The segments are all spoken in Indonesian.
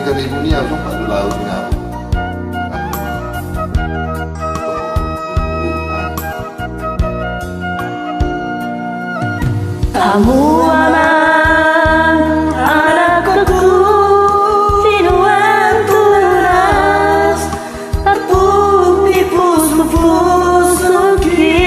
ikan ibu ni apa kat laut ni apa? Kamu aman, anakku, sinuan tunas, aku pusuki,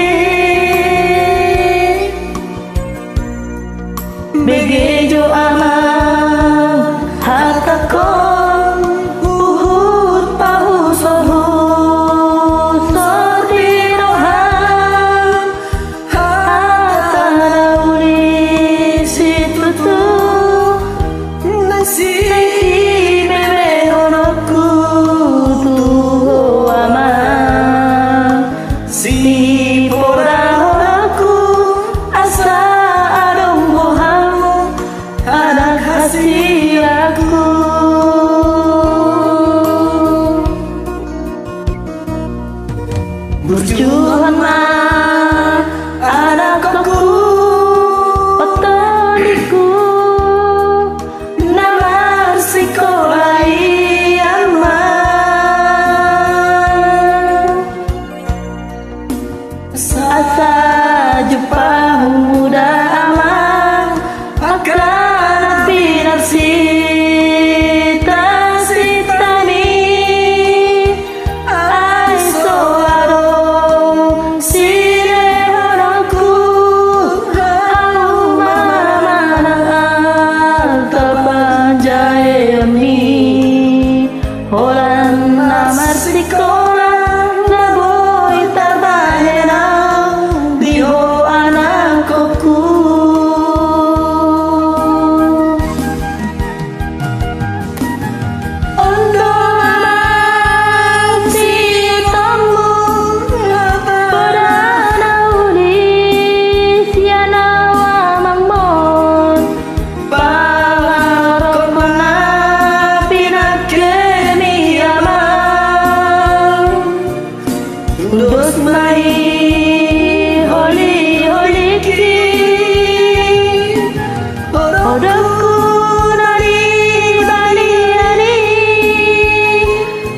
begejo aman, hatakon, uhut pahusohut, sordirohan, hatanauli situtu, nasi bebe onokku tuho aman, si porahoku asa adong bohamu, anak kasih aku. Berjuang mah anakku, otoniku, nama sekolah aman. Asa Jepang muda aman, akan pinar sita-sitani, aiso adong sinehonoku, au mamana tapanjayami, holan namar sekolah naboy tabahena, diho anakku. Ondo mamang si tamu, perdana ulis yana wamangmon, pangarok menapinak kemi amang, tulus mai holi ki, odokku dari baliani,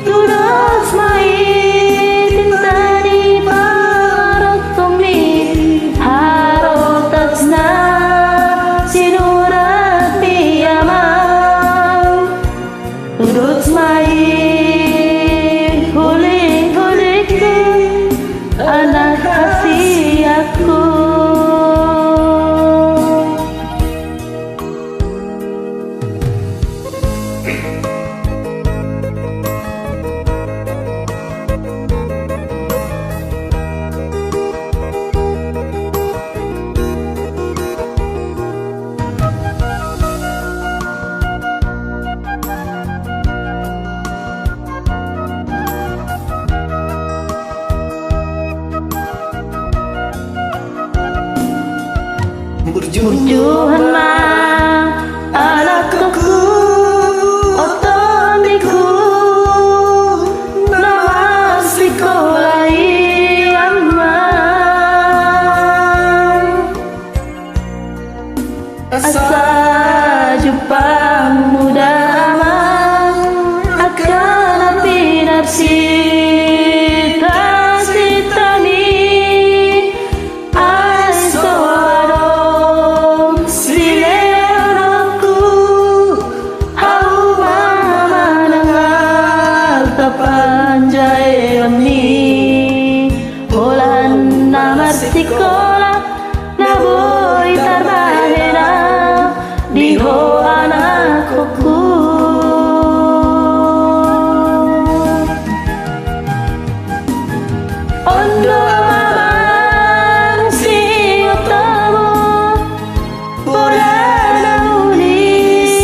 tulus mai tintani pangarok tumi, harotasna sinurat piyamang, tulus mai huli-huliku, anak kasih aku. Berjuang mah anakku, otoniku, nama sekolah aman. Asa Jepang muda aman, akan pinar sita-sitani, aiso adong sinehonoku, au mamanang tapanjayami, holan namar sekolah naboy tarbahena, diho anakku. Ondo mamang si otomo, perdana ulis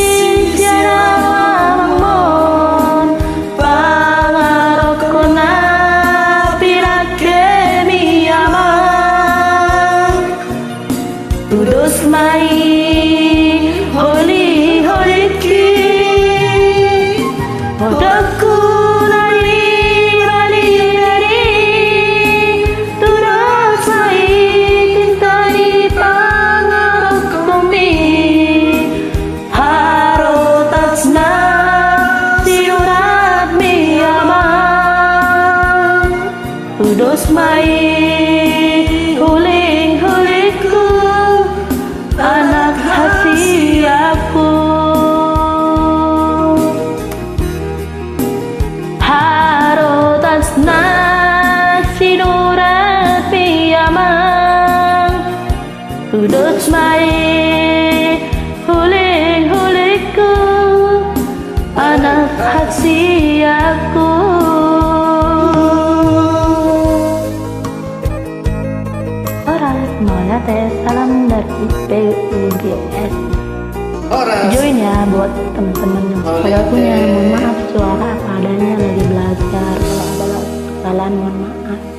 yana wamangmon, pangarok napinak kemi amang, tulus mai holi-holiki, odokku dari baliani, tulus mai tintani pangarok tumi, harotasna BS. Horas. Join ya buat temen-temen yang saya punya. Mohon maaf suara apa adanya lagi belajar. Kalau ada kesalahan mohon maaf.